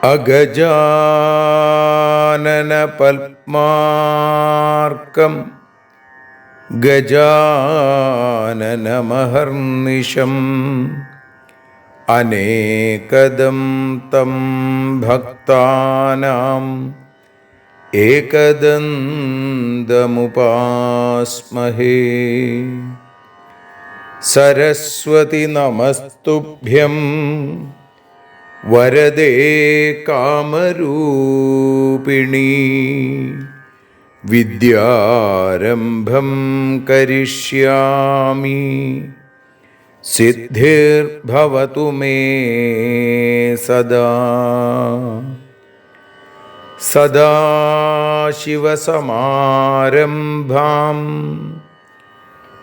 അഗജാനന പത്മാർക്കം ഗജാനനമഹർനിശം അനേകദം തം ഭക്താനാം ഏകദന്തമുപാസ്മഹേ. സരസ്വതി നമസ്തുഭ്യം വരദേ കാമരൂപിണി. വിദ്യാരംഭം കരിഷ്യാമി സിദ്ധിർഭവതു മേ സദാ. സദാശിവസമാരംഭാം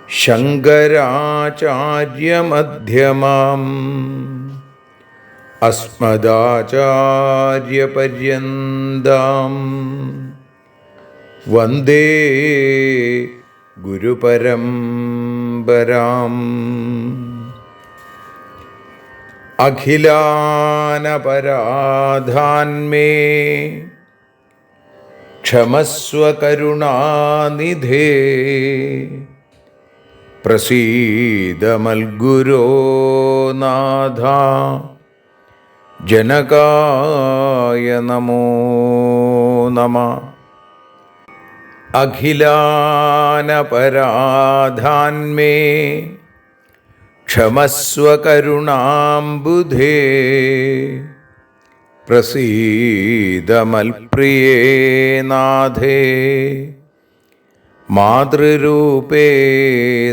ശങ്കരാചാര്യമധ്യമാം അസ്മദാചാര്യപര്യന്താം വന്ദേ ഗുരുപരമ്പരാം. അഖിലാനപരാധാന്മേ ക്ഷമസ്വ കരുണാനിധേ. പ്രസീദ മൽഗുരോ നാഥ ജനകായ നമോ നമഃ. അഖിലാനപരാധാന്മേ ക്ഷമസ്വ കരുണാംബുധേ. പ്രസീദ മൽപ്രിയേ നാഥേ മാതൃരൂപേ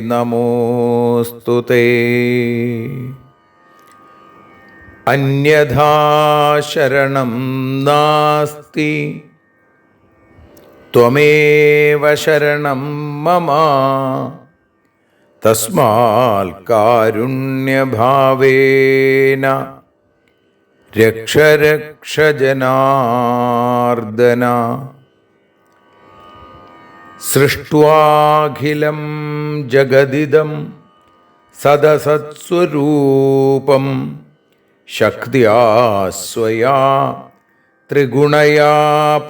നമോസ്തുതേ. അന്യഥാ ശരണം നാസ്തി ത്വമേവ ശരണം മമ. തസ്മാൽ കാരുണ്യഭാവേന രക്ഷ രക്ഷ ജനാർദ്ദന. സൃഷ്ട്വാഖിലം ജഗദിദം സദസത്സ്വരൂപം ശക്തിയാ സ്വയാ ത്രിഗുണയാ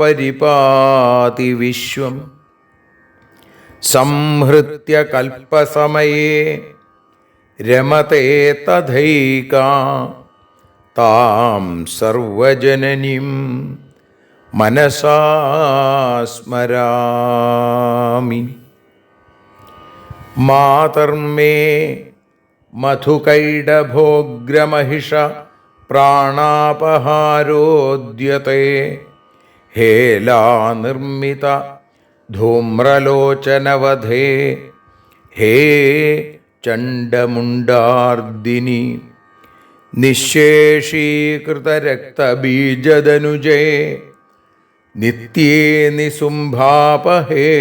പരിപാതി വിശ്വം. സംഹൃത്യ കൽപ്പസമയേ രമതേ തഥൈകാ താം സർവജനനീം മനസാ സ്മരാമി. മാതർമേ മധുകൈടഭോഗ്രമഹിഷ പ്രാണാപഹാരോദ്യത്തെ. ഹേലാനിർമ്മിത ധൂമ്രലോചനവധേ ഹേ ചണ്ഡമുണ്ഡാർദിനി. നിശേഷീകൃതരക്തബീജദനുജേ നിത്യേ നിസുംഭാപഹേ.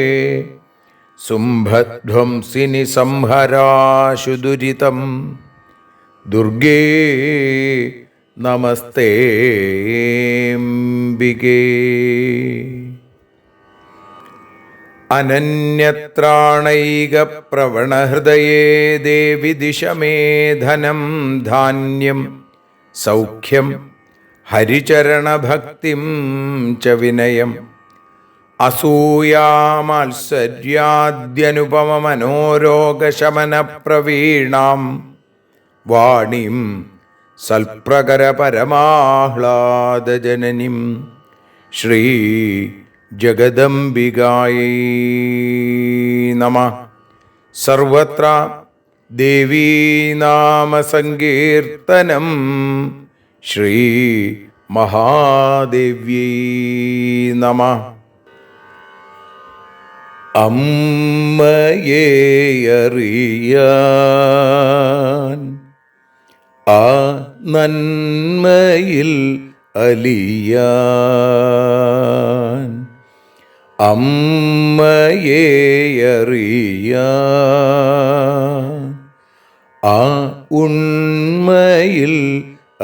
സുംഭധ്വംസിനി സംഹരാശു ദുരിതം ദുർഗേ നമസ്തേംബികേ. അനന്യത്രാണൈകപ്രവണഹൃദയേ ദേവി ദിശ മേ ധനം ധാന്യം സൗഖ്യം ഹരിചരണഭക്തിം ച വിനയം. അസൂയാമാത്സര്യാദ്യനുപമമനോരോഗശമനപ്രവീണാം വാണീം സൽപ്രകരപരമാഹ്ലാദജനനീം ശ്രീ ജഗദംബികായൈ നമഃ. സർവത്ര ദേവീനാമസങ്കീർത്തനം ശ്രീ മഹാദേവ്യൈ നമഃ. അമ്മയെ അറിയാൻ ആ നന്മയിൽ അലിയാൻ, അമ്മയെ അറിയാൻ ആ ഉണ്മയിൽ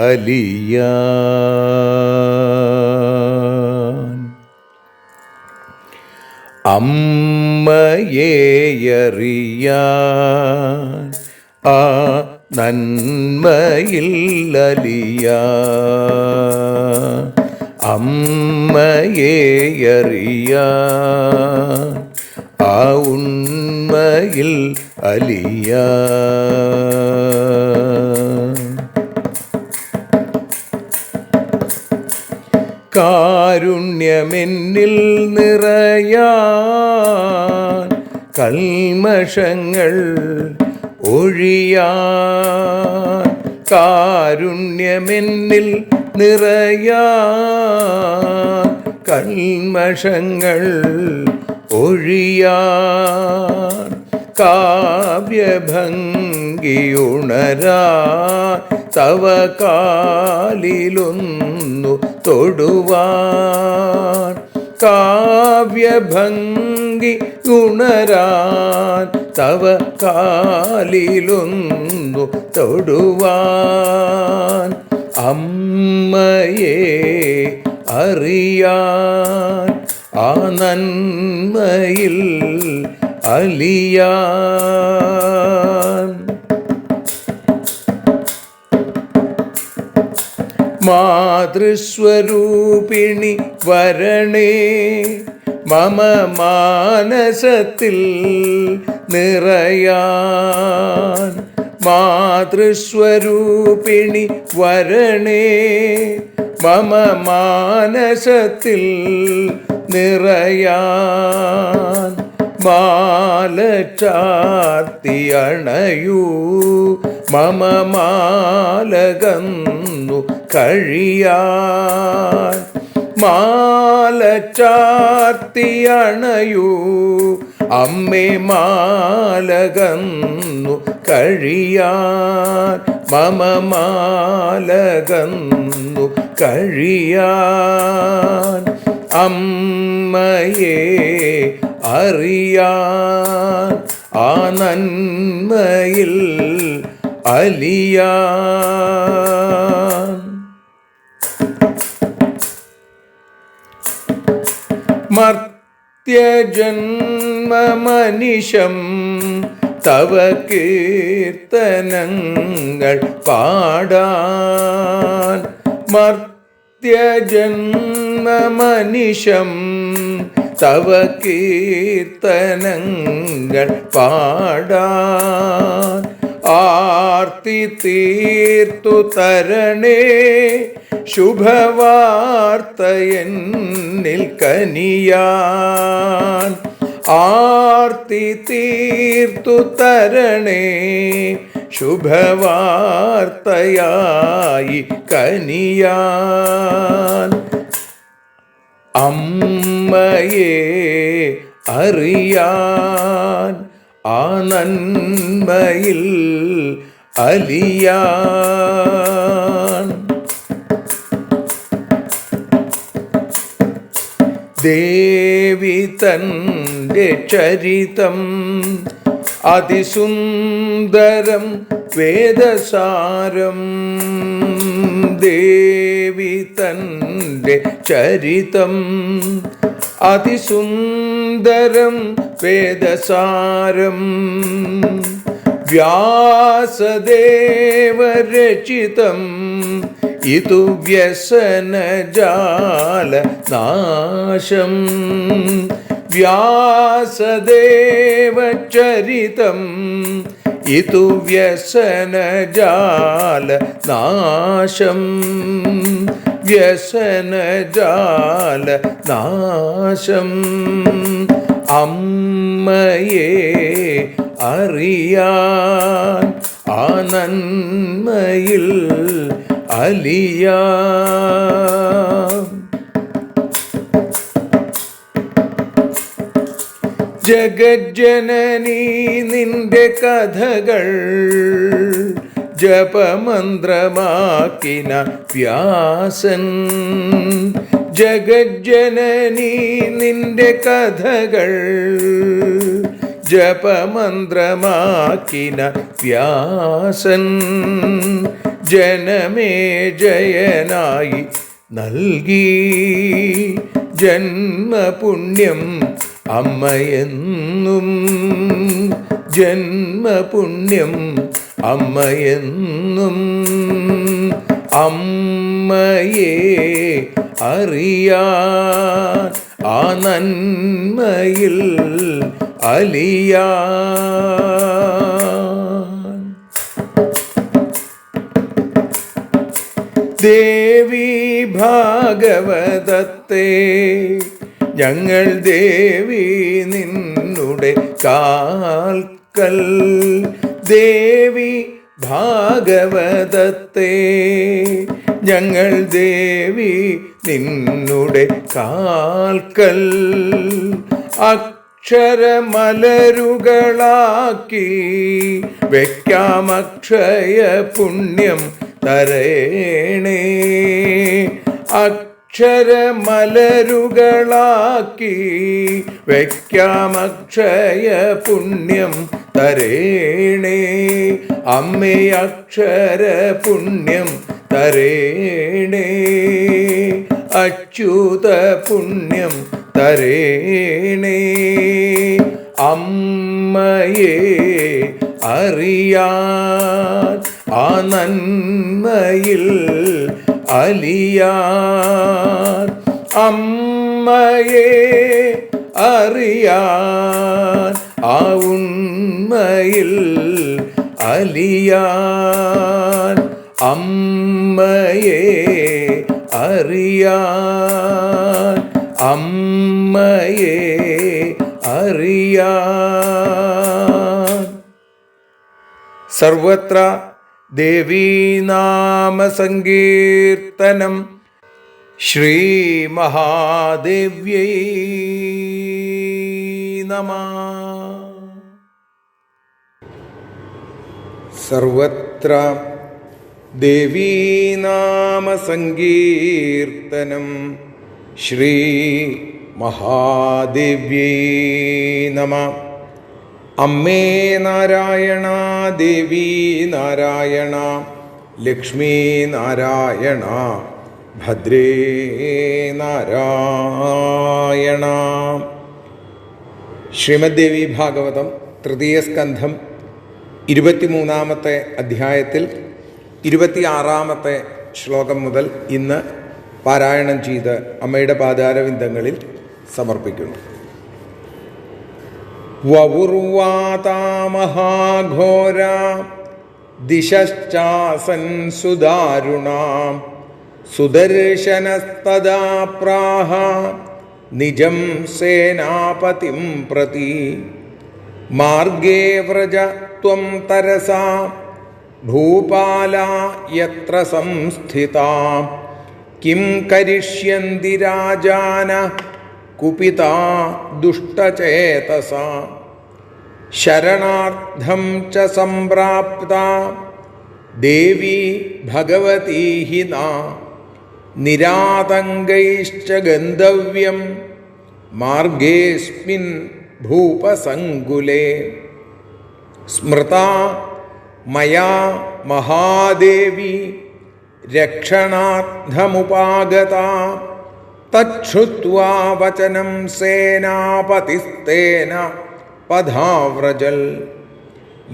അലിയാൻ, അമ്മയെ അറിയാൻ ആ നന്മയിൽ അലിയാൻ, അമ്മയെ അറിയാൻ ആ ഉണ്മയിൽ അലിയാൻ. കാരുണ്യമെന്നിൽ നിറയാൻ, കൽമഷങ്ങൾ ഒഴിയാൻ, കാരുണ്യമെന്നിൽ നിറയാൻ, കൽമഷങ്ങൾ ഒഴിയാൻ, കാവ്യഭംഗിയുണരാൻ തവ കാലിലൊന്നു തൊടുവാൻ, കാവ്യഭംഗി ഉണരാൻ തവ കാലിലൊന്നു തൊടുവാൻ, അമ്മയെ അറിയാൻ ആ നന്മയിൽ അലിയാൻ. മാതൃസ്വരൂപിണി വരണേ മമ മാനസത്തിൽ നിറയാൻ, മാതൃസ്വരൂപിണി വരണേ മമ മാനസത്തിൽ നിറയാൻ, മാല ചാർത്തി അണയൂ മമ മാലകന്നു കഴിയാൻ, മാല ചാർത്തി അണയൂ അമ്മേ മാലകന്നു കഴിയാൻ, മമ മാലകന്നു കഴിയാൻ, അമ്മയെ അറിയാൻ ആ നന്മയിൽ അലിയാൻ. മർത്യജന്മമനിശം തവ കീർത്തനങ്ങൾ പാടാൻ, മർത്യജന്മമനിശം തവ കീർത്തനങ്ങൾ പാടാൻ, ആർത്തി തീർത്തു തരണേ ശുഭവാർത്ത എന്നിൽ കനിയാൻ, ആർത്തി തീർത്തു തരണേ ശുഭവാർത്തയായി കനിയാൻ, അമ്മയെ അറിയാൻ ആ നന്മയിൽ അലിയാൻ. ദേവി തൻ്റെ ചരിതം അതിസുന്ദരം വേദസാരം, ദേവി തൻ്റെ ചരിതം അതിസുന്ദരം വേദസാരം, വ്യാസദേവരചിതം ഇതു വ്യസനജാല നാശം, വ്യാസദേവചരിതം ഇതു വ്യസനജാല നാശം, വ്യസനജാല നാശം, അമ്മയെ അറിയാൻ ആ നന്മയിൽ അലിയാൻ. ജഗജ്ജനനീ നിന്റെ കഥകൾ ജപമന്ത്രമാക്കിന വ്യാസൻ. ജഗജ്ജനനീ നിന്റെ കഥകൾ ജപമന്ത്രമാക്കിന വ്യാസൻ. ജനമേ ജയനായി നൽകി ജന്മപുണ്യം അമ്മയെന്നും. ജന്മപുണ്യം അമ്മയെന്നും. അമ്മയെ അറിയാൻ ആ നന്മയിൽ അലിയാൻ. ദേവി ഭാഗവതത്തെ ഞങ്ങൾ ദേവി നിന്നുടെ കാൽക്കൽ. ദേവി ഭാഗവതത്തെ ഞങ്ങൾ ദേവി നിന്നുടെ കാൽക്കൽ. അക്ഷരമലരുകളാക്കി വയ്ക്കാം അക്ഷയ പുണ്യം തരേണേ. അക്ഷരമലരുകളാക്കി വയ്ക്കാം അക്ഷയ പുണ്യം തരേണേ. അമ്മേ അക്ഷര പുണ്യം തരേണേ. അച്യുത പുണ്യം തരേണേ. അമ്മയെ അറിയാൻ ആ നന്മയിൽ അലിയാൻ. അമ്മയെ അറിയാൻ ആ ഉണ്മയിൽ അലിയാൻ. അമ്മയെ അറിയാൻ. അമ്മയെ അറിയാൻ. സർവത്ര ദേവീനാമസങ്കീർത്തനം. ശ്രീ മഹാദേവ്യൈ നമഃ. സർവത്ര ദേവീനാമസങ്കീർത്തനം. ശ്രീ മഹാദേവ്യൈ നമഃ. അമ്മേ നാരായണ, ദേവി നാരായണ, ലക്ഷ്മി നാരായണ, ഭദ്രേ നാരായണ. ശ്രീമദ് ദേവി ഭാഗവതം തൃതീയ സ്കന്ധം 23-ാമത്തെ അധ്യായത്തിൽ 26-ാമത്തെ ശ്ലോകം മുതൽ ഇന്ന് പാരായണം ചെയ്ത് അമ്മയുടെ പാദാരവിന്ദങ്ങളിൽ സമർപ്പിക്കുന്നു. വവുർവാതാ മഹാഘോര ദിശശ്ചാസൻ സുദാരുണാം. സുദർശനസ്തദാ പ്രാഹ നിജം സേനാപതിം പ്രതി. മാർഗേ വ്രജ ത്വം തരസാ ഭൂപാലാ യത്ര സംസ്ഥിതാ. കിം കരിഷ്യന്തി രാജാന കുപിതാ ദുഷ്ടചേതസാ. ശരണാർത്ഥം ച സംപ്രാപ്താ ദേവി ഭഗവതി ഹി നാ. നിരാതങ്കൈശ്ച ഗന്ധവ്യം മാർഗേസ്മിൻ ഭൂപസങ്കുലേ. സ്മൃതാ മയാ മഹാദേവി രക്ഷണാർത്ഥമുപാഗതാ. തച്ഛ്രുത്വാ വചനം സേനാപതിസ്തേന പദാവ്രജൽ.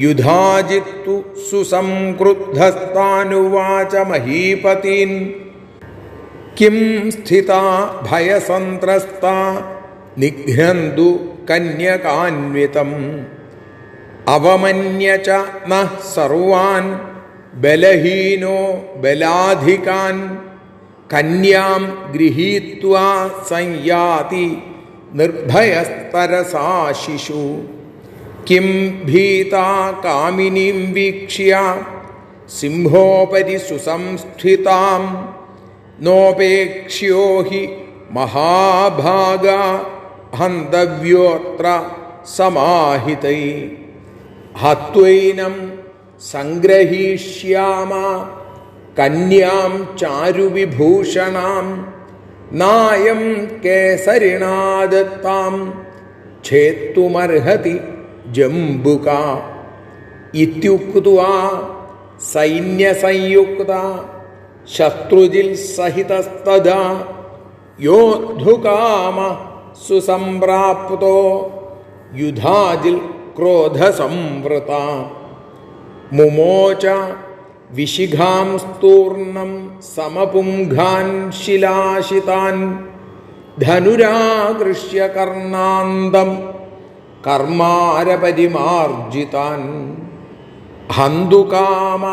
യുധാജിത്തു സുസംക്രുദ്ധസ്താനുവാച മഹീപതീൻ. കിം സ്ഥിതാ ഭയസന്ത്രസ്താ നിഘ്നന്തു കന്യകാന്വിതം. അവമന്യ ച നഃ സർവാൻ ബലഹീനോ ബലാധികാൻ. കന്യാം ഗൃഹീത്വാ സംയാതി നിർഭയസ്തരസാ ശിശു. കിം ഭീതാ കാമിനീം വീക്ഷ്യ സിംഹോപരി സുസംസ്ഥിതാം. നോപേക്ഷ്യോ ഹി മഹാഭാഗ ഹന്തവ്യോത്ര സമാഹിതൈ ഹത്വൈനം സംഗ്രഹീഷ്യാമ കന്യാം ചാരുവിഭൂഷണാം നായം കേസരിണാദത്താം ഛേത്തുമർഹതി ജംബുക ഇത്യുക്ത്വാ സൈന്യസംയുക്ത ശത്രുജിൽ സഹിതസ്തദാ യോദ്ധുകാമ സുസംപ്രാപ്തോ യുധാജിൽ ക്രോധസംവൃത മുമോച വിശിഖാം സ്തൂർണം സമപുംഘാൻ ശിലാശിതാൻ ധനുരാകൃഷ്യ കർണാന്തം കർമാരപരിമാർജിതാൻ ഹന്തുകാമ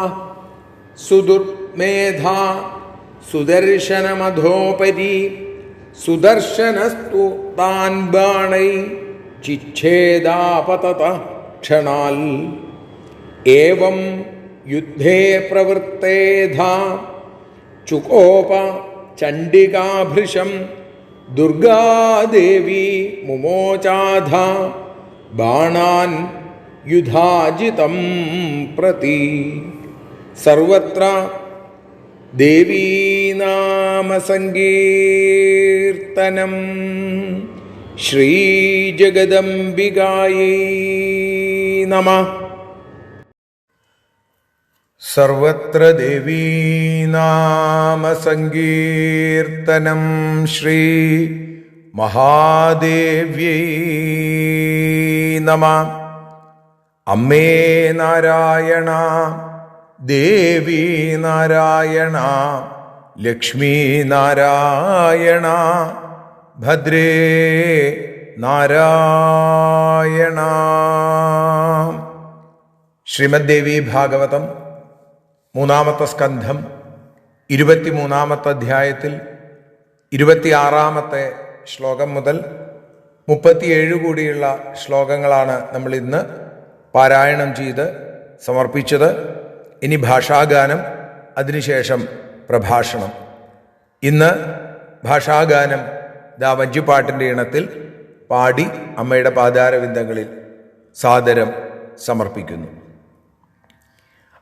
സുദുർമേധാ സുദർശനമധോപരി സുദർശനസ്തു താൻ ബാണൈ ചിച്ഛേദാപതത ക്ഷണാൽ ഏവം യുദ്ധേ പ്രവൃത്തേധാ ചുകോപ ചണ്ഡികാഭൃശം ദുർഗാദേവി മുമോചാധ ബാണാൻ യുധാജിതം പ്രതി സർവത്ര ദേവീനാമസങ്കീർത്തനം ശ്രീജഗദംബികായൈ നമഃ. സർവത്ര ദേവീനാമസങ്കീർത്തനം ശ്രീ മഹാദേവ്യൈ നമഃ. അമ്മേ നാരായണ, ദേവി നാരായണ, ലക്ഷ്മി നാരായണ, ഭദ്രേ നാരായണ. ശ്രീമദ് ദേവി ഭാഗവതം 3-ാമത്തെ സ്കന്ധം 23-ാമത്തെ അധ്യായത്തിൽ 26-ാമത്തെ ശ്ലോകം മുതൽ 37 കൂടിയുള്ള ശ്ലോകങ്ങളാണ് നമ്മൾ ഇന്ന് പാരായണം ചെയ്ത് സമർപ്പിച്ചത്. ഇനി ഭാഷാഗാനം, അതിനുശേഷം പ്രഭാഷണം. ഇന്ന് ഭാഷാഗാനം വഞ്ചിപ്പാട്ടിൻ്റെ ഇണത്തിൽ പാടി അമ്മയുടെ പാദാരവിന്ദങ്ങളിൽ സാദരം സമർപ്പിക്കുന്നു.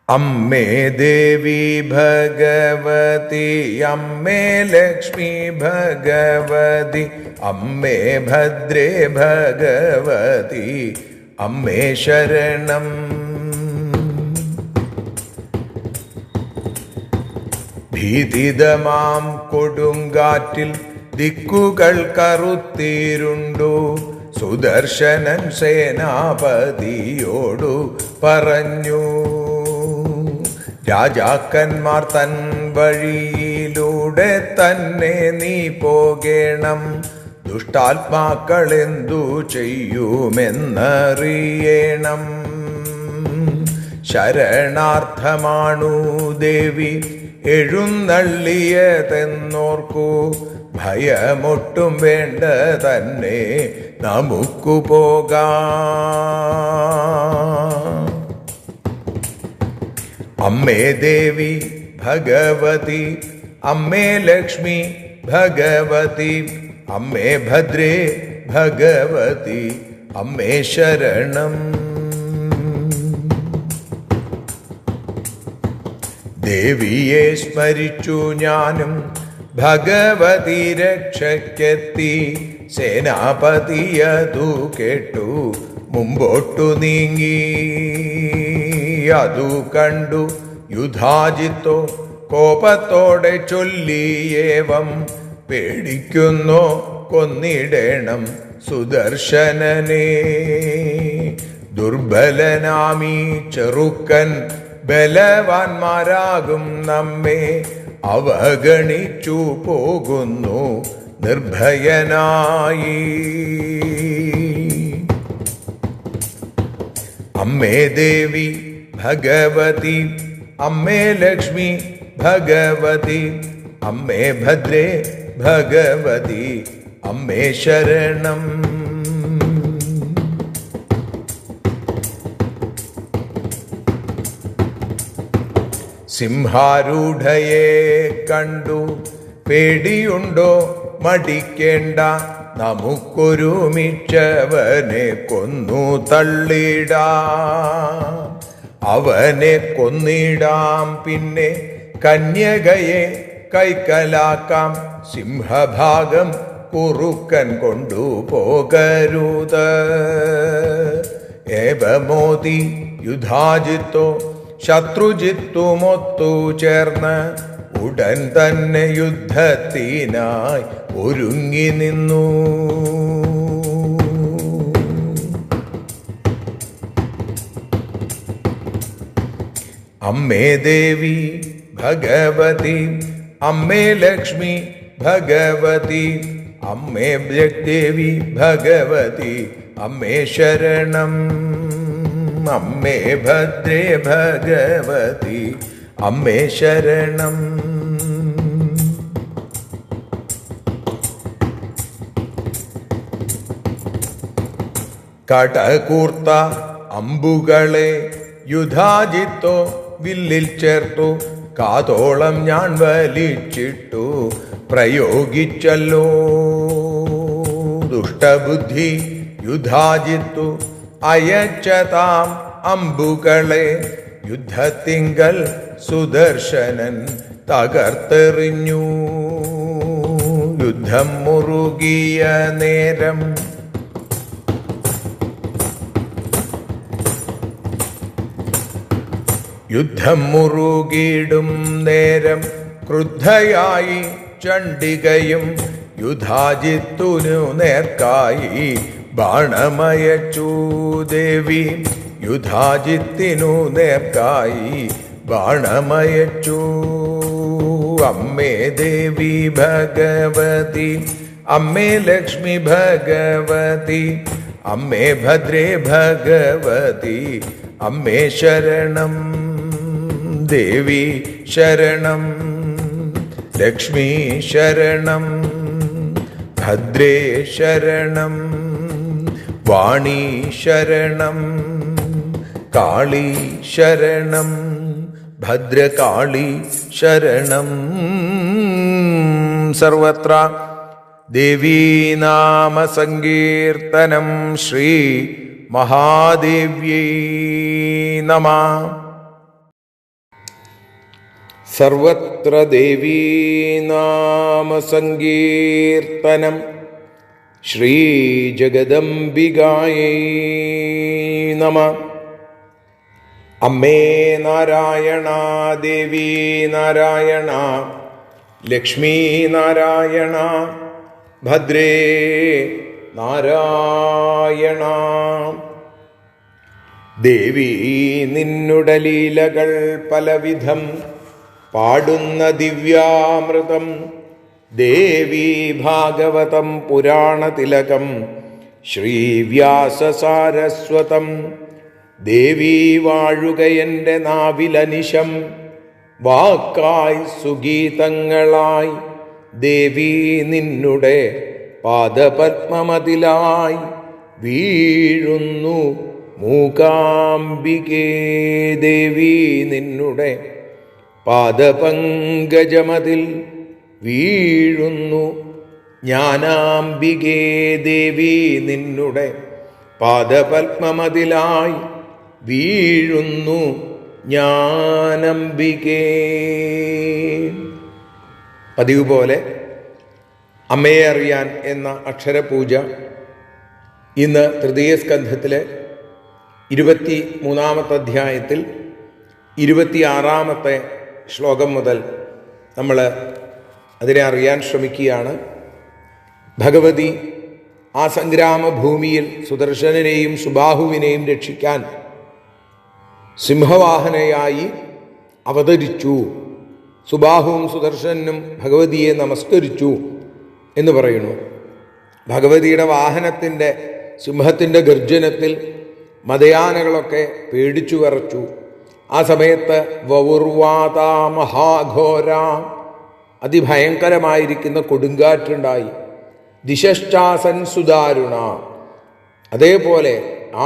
അമ്മേ ദേവി ഭഗവതി, അമ്മേ ലക്ഷ്മി ഭഗവതി, അമ്മേ ഭദ്രേ ഭഗവതി, അമ്മേ ശരണം. ഭീതിതമാം കൊടുങ്കാറ്റിൽ ദിക്കുകൾ കറുത്തീരുണ്ടു, സുദർശനൻ സേനാപതിയോടു പറഞ്ഞു, രാജാക്കന്മാർ തൻ വഴിയിലൂടെ തന്നെ നീ പോകേണം, ദുഷ്ടാത്മാക്കൾ എന്തു ചെയ്യുമെന്നറിയണം. ശരണാർത്ഥമാണു ദേവി എഴുന്നള്ളിയതെന്നോർക്കൂ, ഭയമൊട്ടും വേണ്ട തന്നെ നമുക്കു പോകാം. അമ്മേ ദേവി ഭഗവതി, അമ്മേ ലക്ഷ്മി ഭഗവതി, അമ്മേ ഭദ്രേ ഭഗവതി, അമ്മേ ശരണം. ദേവിയെ സ്മരിച്ചു ഞാനും ഭഗവതി രക്ഷയ്ക്കെത്തി, സേനാപതിയതു കേട്ടു മുമ്പോട്ടു നീങ്ങി. അതു കണ്ടു യുധാജിത്തോ കോപത്തോടെ ചൊല്ലിയേവം, പേടിക്കുന്നോ കൊന്നിടേണം സുദർശനനെ. ദുർബലനാമീ ചെറുക്കൻ ബലവാന്മാരാകും നമ്മെ അവഗണിച്ചു പോകുന്നു നിർഭയനായി. അമ്മേ ദേവി ഭഗവതി, അമ്മേ ലക്ഷ്മി ഭഗവതി, അമ്മേ ഭദ്രേ ഭഗവതി, അമ്മേ ശരണം. സിംഹാരൂഢയെ കണ്ടു പേടിയുണ്ടോ മടിക്കേണ്ട, നമുക്കൊരുമിച്ചവനെ കൊന്നു തള്ളിടാം. അവനെ കൊന്നിടാം, പിന്നെ കന്യകയെ കൈക്കലാക്കാം. സിംഹഭാഗം കുറുക്കൻ കൊണ്ടുപോകരുത്. ഏവമോദി യുധാജിത്തോ ശത്രുജിത്തുമൊത്തു ചേർന്ന് ഉടൻ തന്നെ യുദ്ധത്തിനായി ഒരുങ്ങി നിന്നു. അമ്മേ ദേവി ഭഗവതി, അമ്മേ ലക്ഷ്മി ഭഗവതി, അമ്മേ ദേവി ഭഗവതി, അമ്മേ ശരണം. അമ്മേ ഭദ്രേ ഭഗവതി, അമ്മേ ശരണം. കടകൂർത്ത അമ്പുകളെ യുധാജിത്തോ വില്ലിൽ ചേർത്തു. കാതോളം ഞാൻ വലിച്ചിട്ടു പ്രയോഗിച്ചല്ലോ. ദുഷ്ടബുദ്ധി യുധാജിത്തു അയച്ചതാം അമ്പുകളെ യുദ്ധത്തിങ്കൽ സുദർശനൻ തകർത്തെറിഞ്ഞു. യുദ്ധം മുറുകിയ നേരം യുദ്ധം മുറുകിടും നേരം ക്രുദ്ധയായി ചണ്ഡികയും യുധാജിത്തുനു നേർക്കായി ബാണമയച്ചു. ദേവി യുധാജിത്തിനു നേർക്കായി ബാണമയച്ചു. അമ്മേ ദേവി ഭഗവതി, അമ്മേ ലക്ഷ്മി ഭഗവതി, അമ്മേ ഭദ്രേ ഭഗവതി, അമ്മേ ശരണം. ദേവി ശരണം, ലക്ഷ്മി ശരണം, ഭദ്രേ ശരണം, വാണി ശരണം, കാളി ശരണം, ഭദ്രകാളി ശരണം. സർവത്ര ദേവീനാമ സങ്കീർത്തനം. ശ്രീ മഹാദേവ്യൈ നമഃ. സർവത്ര ദേവീനാമ സങ്കീർത്തനം. ശ്രീ ജഗദംബികായൈ നമഃ. അമ്മേ നാരായണ, ദേവി നാരായണ, ലക്ഷ്മി നാരായണ, ഭദ്രേ നാരായണ. ദേവി നിന്നുടെ ലീലകൾ പലവിധം പാടുന്ന ദിവ്യാമൃതം. ദേവി ഭാഗവതം പുരാണതിലകം ശ്രീവ്യാസസാരസ്വതം. ദേവി വാഴുകയെൻ്റെ നാവിലനിശം വാക്കായി സുഗീതങ്ങളായി. ദേവി നിന്നുടെ പാദപത്മമതിലായി വീഴുന്നു മൂകാംബികേ. ദേവി നിന്നുടെ പാദപങ്കജമതിൽ വീഴുന്നു ജ്ഞാനാംബികേ. ദേവി നിന്നുടെ പാദപത്മമതിലായി വീഴുന്നു ജ്ഞാനംബികേ. പതിവ് പോലെ അമ്മയെ അറിയാൻ എന്ന അക്ഷരപൂജ ഇന്ന് തൃതീയ സ്കന്ധത്തിലെ 23-ാമത്തെ അധ്യായത്തിൽ 26-ാമത്തെ ശ്ലോകം മുതൽ നമ്മൾ അതിനെ അറിയാൻ ശ്രമിക്കുകയാണ്. ഭഗവതി ആ സംഗ്രാമഭൂമിയിൽ സുദർശനനെയും സുബാഹുവിനെയും രക്ഷിക്കാൻ സിംഹവാഹനയായി അവതരിച്ചു. സുബാഹുവും സുദർശനും ഭഗവതിയെ നമസ്കരിച്ചു എന്ന് പറയുന്നു. ഭഗവതിയുടെ വാഹനത്തിൻ്റെ സിംഹത്തിൻ്റെ ഗർജനത്തിൽ മതയാനകളൊക്കെ പേടിച്ചു വിറച്ചു. ആ സമയത്ത് വവുർവാത മഹാഘോര, അതിഭയങ്കരമായിരിക്കുന്ന കൊടുങ്കാറ്റുണ്ടായി. ദിശശ്ചാസൻ സുദാരുണ, അതേപോലെ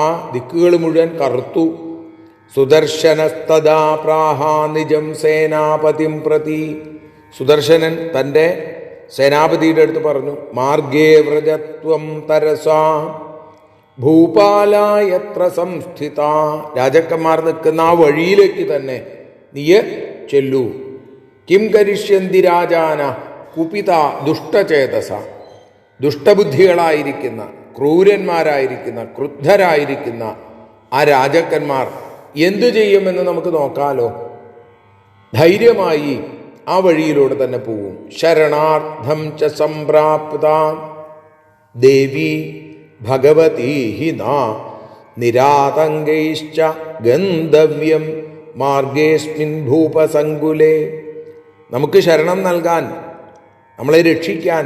ആ ദിക്കുകൾ മുഴുവൻ കറുത്തു. സുദർശനസ്തദാ പ്രാഹ നിജം സേനാപതിം പ്രതി, സുദർശനൻ തൻ്റെ സേനാപതിയുടെ അടുത്ത് പറഞ്ഞു, മാർഗേ വ്രജത്വം തരസാ ഭൂപാലായത്ര സംസ്ഥിത. രാജാക്കന്മാർ നിൽക്കുന്ന ആ വഴിയിലേക്ക് തന്നെ നീ ചെല്ലൂ. കിം കരിഷ്യന്തി രാജാന കുപിത ദുഷ്ടചേതസ. ദുഷ്ടബുദ്ധികളായിരിക്കുന്ന, ക്രൂരന്മാരായിരിക്കുന്ന, ക്രുദ്ധരായിരിക്കുന്ന ആ രാജാക്കന്മാർ എന്തു ചെയ്യുമെന്ന് നമുക്ക് നോക്കാലോ. ധൈര്യമായി ആ വഴിയിലൂടെ തന്നെ പോവും. ശരണാർത്ഥം ച സംപ്രാപ്ത ദേവി ഭഗവതീ ഹിനാ നിരാതങ്കൈശ്ച ഗന്ധവ്യം മാർഗേസ്മിൻ ഭൂപസങ്കുലേ. നമുക്ക് ശരണം നൽകാൻ, നമ്മളെ രക്ഷിക്കാൻ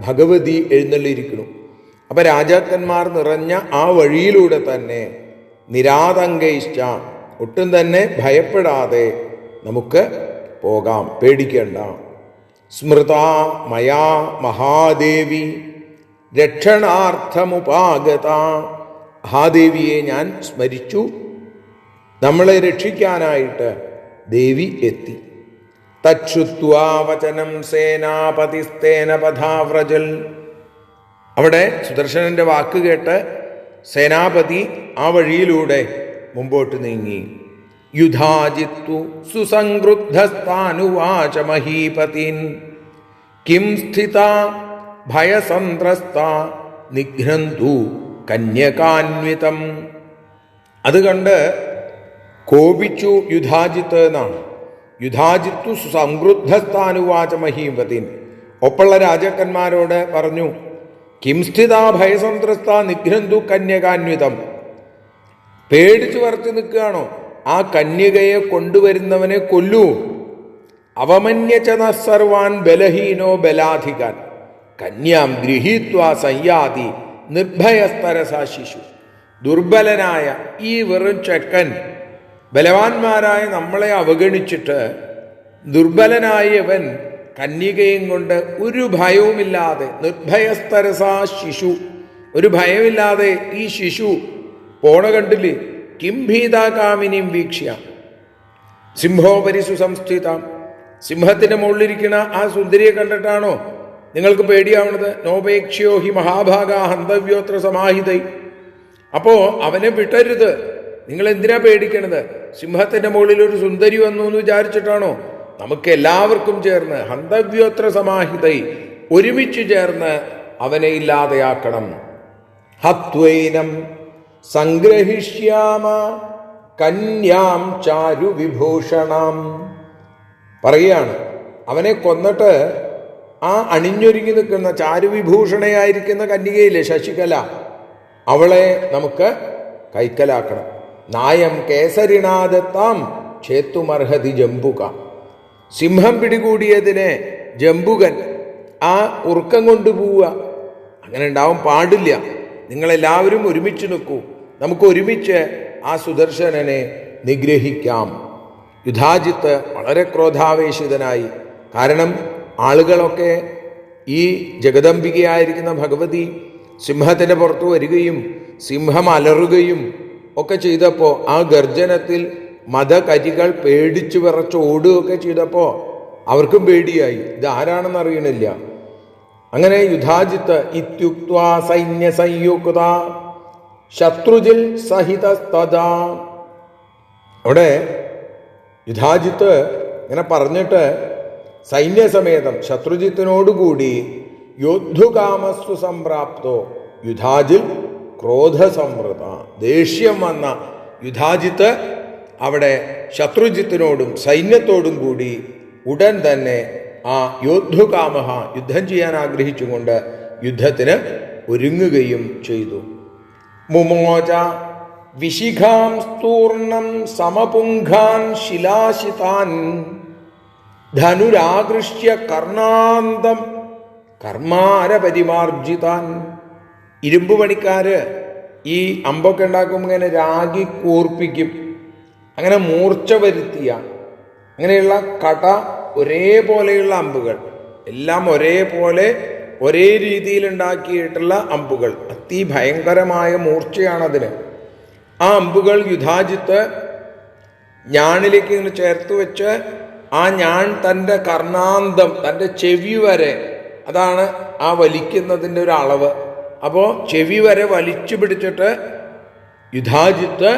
ഭഗവതി എഴുന്നള്ളിയിരിക്കുന്നു. അപ്പം രാജാക്കന്മാർ നിറഞ്ഞ ആ വഴിയിലൂടെ തന്നെ നിരാതങ്കൈശ്ച, ഒട്ടും തന്നെ ഭയപ്പെടാതെ നമുക്ക് പോകാം, പേടിക്കേണ്ട. സ്മൃതാ മയാ മഹാദേവി രക്ഷണാർത്ഥമുപാഗത. മഹാദേവിയെ ഞാൻ സ്മരിച്ചു, നമ്മളെ രക്ഷിക്കാനായിട്ട് ദേവി എത്തി. തച്ഛുത്വാ വചനം സേനാപതിസ്തേന പഥാവ്രജൽ. അവിടെ സുദർശനന്റെ വാക്ക് കേട്ട് സേനാപതി ആ വഴിയിലൂടെ മുമ്പോട്ട് നീങ്ങി. യുധാജിത്തു സുസംക്രുദ്ധസ്ഥാനുവാച മഹീപതിൻ കിം സ്ഥിത ഭയസന്ത്രസ്ത നിഘ്നന്തു കന്യകാന്വിതം. അത് കണ്ട് കോപിച്ചു യുധാജിത്ത് എന്നാണ്. യുധാജിത്തു സുസംക്രുദ്ധസ്ഥാനുവാച മഹീപതിൻ. ഒപ്പുള്ള രാജാക്കന്മാരോട് പറഞ്ഞു, കിം സ്ഥിത ഭയസന്ത്രസ്ത നിഘ്നന്തു കന്യകാന്വിതം. പേടിച്ചു വരച്ചു നിൽക്കുകയാണോ? ആ കന്യകയെ കൊണ്ടുവരുന്നവനെ കൊല്ലൂ. അവമന്യചന സർവാൻ ബലഹീനോ ബലാധികാൻ കന്യാം ഗൃഹീത്വാ സംയാതി നിർഭയസ്തരസാ ശിശു. ദുർബലനായ ഈ വെറും ചെക്കൻ ബലവാന്മാരായ നമ്മളെ അവഗണിച്ചിട്ട് ദുർബലനായവൻ കന്യകയും കൊണ്ട് ഒരു ഭയവുമില്ലാതെ, നിർഭയസ്തരസാ ശിശു, ഒരു ഭയമില്ലാതെ ഈ ശിശു പോണ കണ്ടില്ലേ. കിം ഭീതാകാമിനിയും വീക്ഷ്യ സിംഹോപരിസു സംസ്ഥിത. സിംഹത്തിന്റെ മുകളിലിരിക്കുന്ന ആ സുന്ദരിയെ കണ്ടിട്ടാണോ നിങ്ങൾക്ക് പേടിയാവണത്? നോപേക്ഷ്യോ ഹി മഹാഭാഗ ഹന്തവ്യോത്ര സമാഹിതൈ. അപ്പോ അവനെ വിട്ടരുത്. നിങ്ങൾ എന്തിനാ പേടിക്കണത്? സിംഹത്തിന്റെ മുകളിൽ ഒരു സുന്ദരി വന്നു എന്ന് വിചാരിച്ചിട്ടാണോ? നമുക്ക് എല്ലാവർക്കും ചേർന്ന് ഹന്തവ്യോത്ര സമാഹിതൈ, ഒരുമിച്ച് ചേർന്ന് അവനെ ഇല്ലാതെയാക്കണം. ഹത്വൈനം സംഗ്രഹിഷ്യാമ കന്യാം ചാരു വിഭൂഷണം. പറയുകയാണ്, അവനെ കൊന്നിട്ട് ആ അണിഞ്ഞൊരുങ്ങി നിൽക്കുന്ന ചാരുവിഭൂഷണയായിരിക്കുന്ന കന്യകയില്ലേ ശശികല, അവളെ നമുക്ക് കൈക്കലാക്കണം. നായം കേസരിനാദത്താം ഛേത്തുമർഹതി ജംബുക. സിംഹം പിടികൂടിയതിനെ ജംബുകൻ ആ ഉറുക്കം കൊണ്ടുപോവുക, അങ്ങനെ ഉണ്ടാവാൻ പാടില്ല. നിങ്ങളെല്ലാവരും ഒരുമിച്ച് നിൽക്കൂ, നമുക്ക് ഒരുമിച്ച് ആ സുദർശനനെ നിഗ്രഹിക്കാം. യുധാജിത്ത് വളരെ ക്രോധാവേശിതനായി. കാരണം ആളുകളൊക്കെ ഈ ജഗദംബികയായിരിക്കുന്ന ഭഗവതി സിംഹത്തിൻ്റെ പുറത്ത് വരികയും സിംഹം അലറുകയും ഒക്കെ ചെയ്തപ്പോൾ ആ ഗർജനത്തിൽ മതകരികൾ പേടിച്ചു വിറച്ച് ഓടുകയൊക്കെ ചെയ്തപ്പോൾ അവർക്കും പേടിയായി. ഇത് ആരാണെന്ന് അറിയണില്ല. അങ്ങനെ യുധാജിത്ത് ഇത്യുക്ത്വാ സൈന്യ സംയുക്ത ശത്രുജിൽ സഹിതസ്തദാ. അവിടെ യുധാജിത്ത് ഇങ്ങനെ പറഞ്ഞിട്ട് സൈന്യസമേതം ശത്രുജിത്തിനോടുകൂടി യോദ്ധുകാമസ്തു സംപ്രാപ്തോ യുധാജിൽ ക്രോധസംവൃത. ദേഷ്യം വന്ന യുധാജിത്ത് അവിടെ ശത്രുജിത്തിനോടും സൈന്യത്തോടും കൂടി ഉടൻ തന്നെ ആ യോദ്ധുകാമഹ യുദ്ധം ചെയ്യാൻ ആഗ്രഹിച്ചുകൊണ്ട് യുദ്ധത്തിന് ഒരുങ്ങുകയും ചെയ്തു. മുമോച വിശിഖാം സ്തൂർണം സമപുംഖാൻ ശിലാശിതാൻ ധനുരാകൃഷ്യ കർണാന്തം കർമാരപരിമാർജിതാൻ. ഇരുമ്പ് പണിക്കാര് ഈ അമ്പൊക്കെ ഉണ്ടാക്കുമ്പോൾ ഇങ്ങനെ രാഗി കൂർപ്പിക്കും. അങ്ങനെ മൂർച്ച വരുത്തിയ അങ്ങനെയുള്ള കട ഒരേപോലെയുള്ള അമ്പുകൾ, എല്ലാം ഒരേപോലെ ഒരേ രീതിയിൽ ഉണ്ടാക്കിയിട്ടുള്ള അമ്പുകൾ, അതിഭയങ്കരമായ മൂർച്ചയാണതിന്. ആ അമ്പുകൾ യുധാജിത്ത് ഞാണിലേക്ക് ഇങ്ങനെ ചേർത്ത് വെച്ച് ആ ഞാൻ തൻ്റെ കർണാന്തം, തൻ്റെ ചെവി വരെ അതാണ് ആ വലിക്കുന്നതിൻ്റെ ഒരു അളവ്. അപ്പോൾ ചെവി വരെ വലിച്ചു പിടിച്ചിട്ട് യുധാജിത്ത്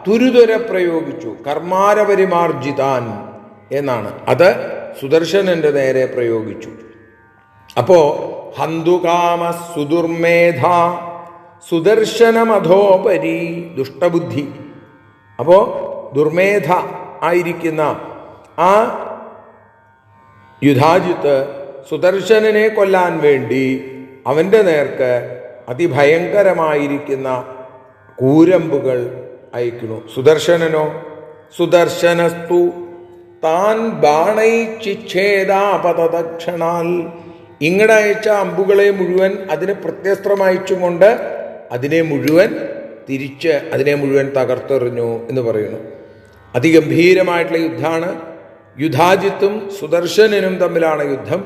തുരുതുര പ്രയോഗിച്ചു. കർമാരപരിമാർജിതാൻ എന്നാണ് അത് സുദർശനന്റെ നേരെ പ്രയോഗിച്ചു. അപ്പോ ഹന്തുകാമ സുദുർമേധ സുദർശനമധോപരി, ദുഷ്ടബുദ്ധി. അപ്പോ ദുർമേധ ആയിരിക്കുന്ന ആ യുധാജിത്ത് സുദർശനനെ കൊല്ലാൻ വേണ്ടി അവൻ്റെ നേർക്ക് അതിഭയങ്കരമായിരിക്കുന്ന കൂരമ്പുകൾ അയക്കുന്നു. സുദർശനനോ സുദർശനസ്തു താൻ ബാണൈച്ഛേദാപതക്ഷണാൽ, ഇങ്ങടെ അയച്ച അമ്പുകളെ മുഴുവൻ അതിന് പ്രത്യസ്ത്രമയച്ചുകൊണ്ട് അതിനെ മുഴുവൻ തകർത്തെറിഞ്ഞു എന്ന് പറയുന്നു. അതിഗംഭീരമായിട്ടുള്ള യുദ്ധമാണ്. യുധാജിത്തും സുദർശനനും തമ്മിലാണ് യുദ്ധം.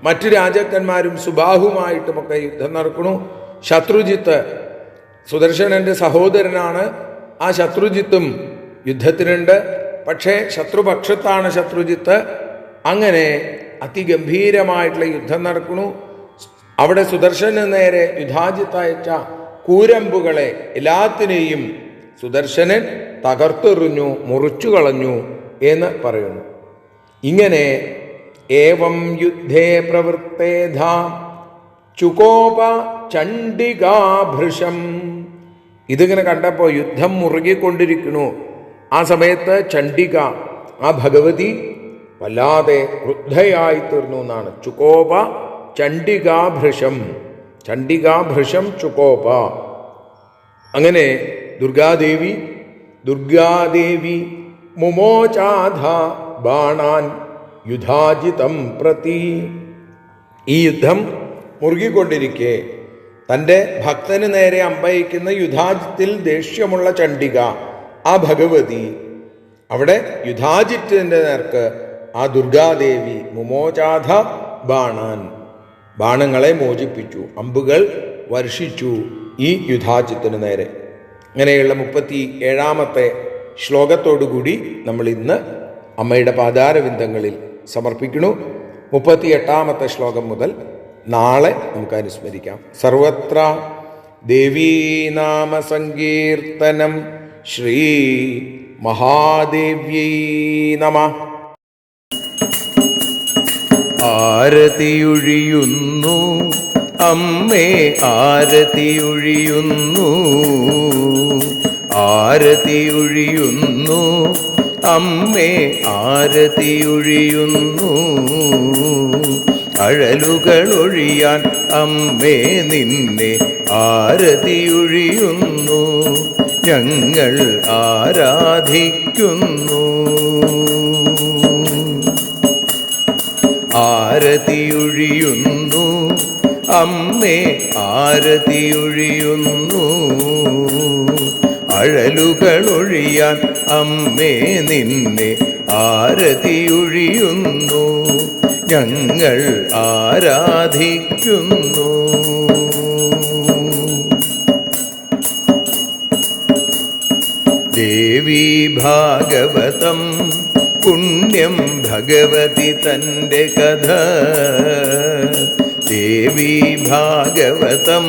മറ്റു രാജാക്കന്മാരും സുബാഹുമായിട്ടുമൊക്കെ യുദ്ധം നടക്കുന്നു. ശത്രുജിത്ത് സുദർശനന്റെ സഹോദരനാണ്. ആ ശത്രുജിത്തും യുദ്ധത്തിനുണ്ട്. പക്ഷേ ശത്രുപക്ഷത്താണ് ശത്രുജിത്ത്. അങ്ങനെ അതിഗംഭീരമായിട്ടുള്ള യുദ്ധം നടക്കുന്നു. അവിടെ സുദർശന് നേരെ യുധാജിത്ത് അയച്ച കൂരമ്പുകളെ എല്ലാത്തിനെയും സുദർശനൻ തകർത്തെറിഞ്ഞു, മുറിച്ചു കളഞ്ഞു എന്ന് പറയുന്നു. ഇങ്ങനെ ഏവം യുദ്ധേ പ്രവൃത്തേധ ചുകോപ ചണ്ഡികാഭൃശം. ഇതിങ്ങനെ കണ്ടപ്പോൾ യുദ്ധം മുറുകിക്കൊണ്ടിരിക്കുന്നു. ആ സമയത്ത് ചണ്ഡിക, ആ ഭഗവതി വല്ലാതെ ക്രുദ്ധയായി തീർന്നു എന്നാണ്. ചുകോപ ചണ്ഡികാഭൃശം, ചണ്ഡികാഭൃശം ചുകോപ. അങ്ങനെ ദുർഗാദേവി മുമോചാധ ബാണാൻ യുധാജിതം പ്രതി. ഈ യുദ്ധം മുറുകിക്കൊണ്ടിരിക്കെ തൻ്റെ ഭക്തന് നേരെ അമ്പയിക്കുന്ന യുധാജിത്തിൽ ദേഷ്യമുള്ള ചണ്ഡിക, ആ ഭഗവതി, അവിടെ യുധാജിത്തിന്റെ നേർക്ക് ആ ദുർഗാദേവി മുമോചാധ ബാണാൻ, ബാണങ്ങളെ മോചിപ്പിച്ചു, അമ്പുകൾ വർഷിച്ചു ഈ യുധാജിത്തിന് നേരെ. അങ്ങനെയുള്ള 37 ശ്ലോകത്തോടുകൂടി നമ്മൾ ഇന്ന് അമ്മയുടെ പാദാരവിന്ദങ്ങളിൽ സമർപ്പിക്കുന്നു. 38 ശ്ലോകം മുതൽ നാളെ നമുക്ക് അനുസ്മരിക്കാം. സർവത്ര ദേവീനാമ സങ്കീർത്തനം. ശ്രീ മഹാദേവ്യൈ നമഃ. ആരതിയൊഴിയുന്നു അമ്മേ, ആരതിയൊഴിയുന്നു, ആരതിയൊഴിയുന്നു അമ്മേ, ആരതിയൊഴിയുന്നു. അഴലുകളൊഴിയാൻ അമ്മേ നിന്നെ ആരതിയൊഴിയുന്നു, ഞങ്ങൾ ആരാധിക്കുന്നു. ആരതിയൊഴിയുന്നു അമ്മേ, ആരതിയൊഴിയുന്നു. അഴലുകളൊഴിയാൻ അമ്മേ നിന്നെ ആരതിയൊഴിയുന്നു, ഞങ്ങൾ ആരാധിക്കുന്നു. ദേവീ ഭാഗവതം പുണ്യം ഭഗവതി തൻ്റെ കഥ. ദേവീ ഭാഗവതം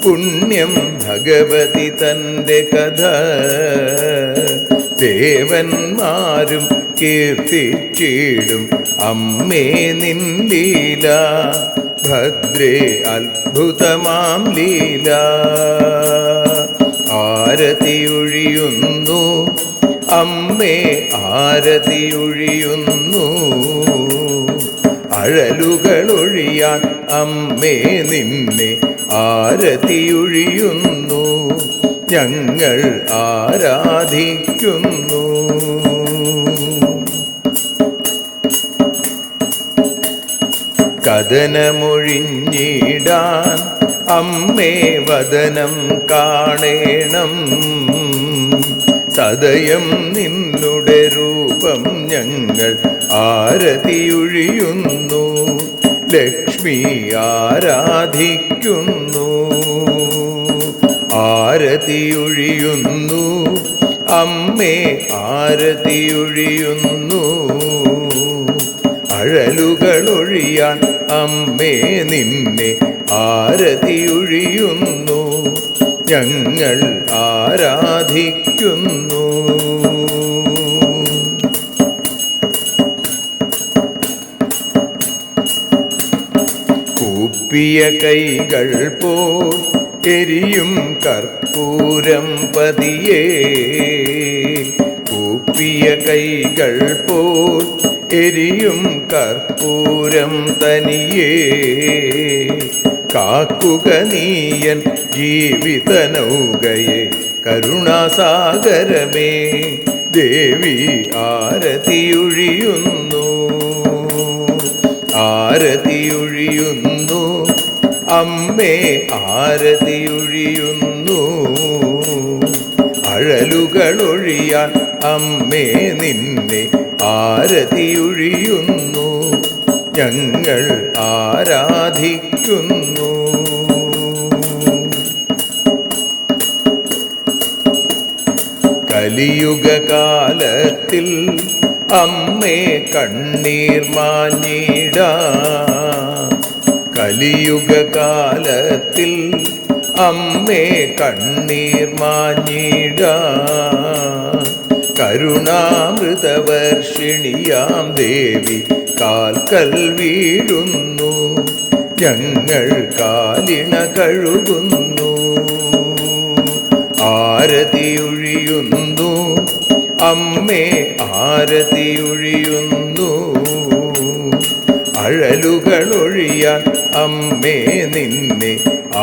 പുണ്യം ഭഗവതി തൻ്റെ കഥ. ദേവന്മാരും കീർത്തിച്ചിടും അമ്മേ നിൻ ലീല, ഭദ്രേ അത്ഭുതമാം ലീല. ആരതിയൊഴിയുന്നു അമ്മേ, ആരതിയൊഴിയുന്നു. അഴലുകളൊഴിയാൻ അമ്മേ നിന്നെ ആരതിയൊഴിയുന്നു, ഞങ്ങൾ ആരാധിക്കുന്നു. കഥനമൊഴിഞ്ഞിടാൻ അമ്മേ വദനം കാണേണം, സദയം നിന്നുടെ രൂപം ഞങ്ങൾ ആരതിയൊഴിയുന്നു, ലക്ഷ്മി ആരാധിക്കുന്നു. ആരതിയൊഴിയുന്നു അമ്മേ, ആരതിയൊഴിയുന്നു. അഴലുകളൊഴിയാൻ അമ്മേ നിന്നെ ആരതിയൊഴിയുന്നു, ഞങ്ങൾ ആരാധിക്കുന്നു. കൂപ്പിയ കൈകൾ പോൽ എരിയും കർപ്പൂരം പതിയേ, കൂപ്പിയ കൈകൾ പോൽ എരിയും കർപ്പൂരം തനിയേ, കാക്കുക നീയൻ ജീവിത നൗകയെ കരുണാസാഗരമേ, ദേവി ആരതിയൊഴിയുന്നു, ആരതിയൊഴിയുന്നു, അമ്മേ ആരതിയൊഴിയുന്നു. അഴലുകളൊഴിയാൻ അമ്മേ നിന്നെ ആരതിയൊഴിയുന്നു, ഞങ്ങൾ ആരാധിക്കുന്നു. കലിയുഗകാലത്തിൽ അമ്മേ കണ്ണീർ മാഞ്ഞിടാം, കലിയുഗകാലത്തിൽ അമ്മേ കണ്ണീർ മാഞ്ഞിടാം. കരുണാമൃതവർഷിണിയാം ദേവി കാൽക്കൽ വീഴുന്നു, ഞങ്ങൾ കാലിണ കഴുകുന്നു. ആരതിയൊഴിയുന്നു അമ്മേ ആരതിയൊഴിയുന്നു, അഴലുകളൊഴിയാൻ അമ്മേ നിന്നെ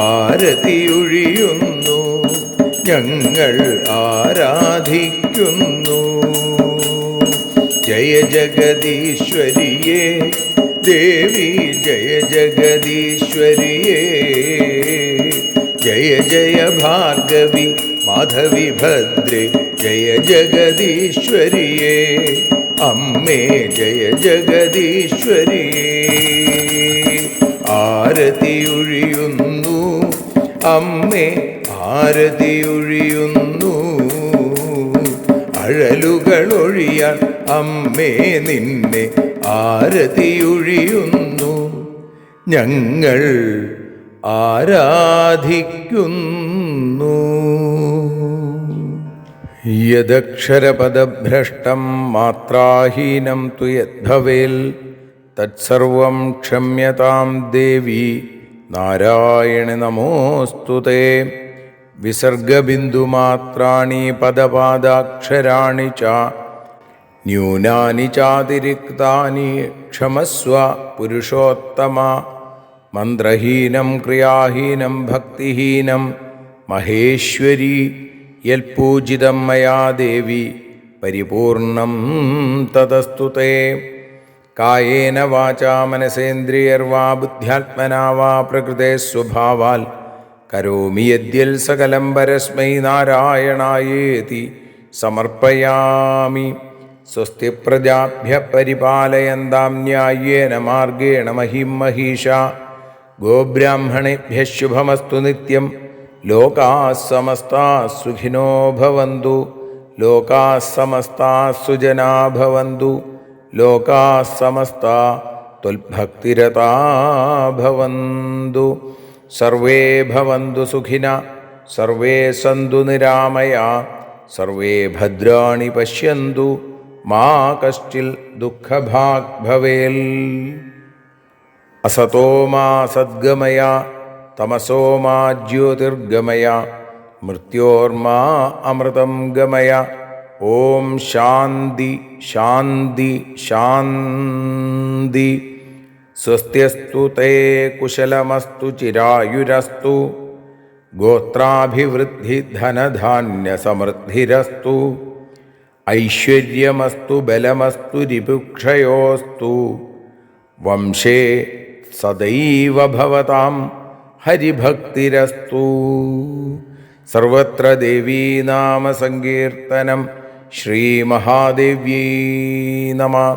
ആരതിയൊഴിയുന്നു, ഞങ്ങൾ ആരാധിക്കുന്നു. ജയ ജഗദീശ്വരിയേ ദേവി, ജയ ജഗദീശ്വരിയേ, ജയ ജയ ഭാർഗവി മാധവി ഭദ്രേ, ജയ ജഗദീശ്വരിയേ അമ്മേ, ജയ ജഗദീശ്വരിയേ. ആരതിയൊഴിയുന്നു അമ്മേ ആരതിയൊഴിയുന്നു, അഴലുകളൊഴിയാൻ അമ്മേ നിന്നെ ആരതിയൊഴിയുന്നു, ഞങ്ങൾ ആരാധിക്കുന്നു. യദക്ഷരപദഭ്രഷ്ടം മാത്രാഹീനം തു യദ്ഭവേൽ തത്സർവം ക്ഷമ്യതാം ദേവി നാരായണി നമോസ്തുതേ. വിസർഗബിന്ദുമാത്രാണി പദപാദാക്ഷരാണി ച ന്യൂനാനി ചാതിരിക്താനി ക്ഷമസ്വ പുരുഷോത്തമ. മന്ത്രഹീനം ക്രിയാഹീനം ഭക്തിഹീനം മഹേശ്വരി യൽപൂജിതം മയാ ദേവി പരിപൂർണം തദസ്തുതേ. കായേന വാചാ മനസേന്ദ്രിയർവാ ബുദ്ധ്യാത്മനാ വാ പ്രകൃതേ സ്വഭാവാൽ കരോമി യദ്യൽ സകലം പരസ്മൈ നാരായണായേതി സമർപ്പയാമി. സ്വസ്തി പ്രജാഭ്യ പരിപാലയന്താം ന്യായേന മാർഗേണ മഹിം മഹീഷാ. ഗോബ്രാഹ്മണേഭ്യ ശുഭമസ്തു നിത്യം. ലോകാഃ സമസ്താഃ സുഖിനോ ഭവന്തു. ലോകാഃ സമസ്താഃ സുജനാ ഭവന്തു. ലോകാഃ സമസ്താഃ ത്വൽഭക്തിരതാ ഭവന്തു. സർവേ ഭവന്തു സുഖിനഃ. സർവേ സന്തു നിരാമയാഃ. സർവേ ഭദ്രാണി പശ്യന്തു. മാ കശ്ചിൽ ദുഃഖഭാഗ് ഭവേൽ. അസതോ മാ സദ്ഗമയ. തമസോ മാ ജ്യോതിർഗമയ. മൃത്യോർമാ അമൃതം ഗമയ. ഓം ശാന്തി ശാന്തി ശാന്തി. സ്വസ്ത്യസ്തു തേ കുശലമസ്തു ചിരായുരസ്തു. ഗോത്രാഭിവൃദ്ധി ധനധാന്യസമൃദ്ധിരസ്തു. ഐശ്വര്യമസ്തു ബലമസ്തു രിപുക്ഷയോസ്തു. വംശേ സദൈവ ഭവതാം ഹരിഭക്തിരസ്തു. സർവത്ര ദേവീനാമസങ്കീർത്തനം. ശ്രീമഹാദേവ്യൈ നമഃ.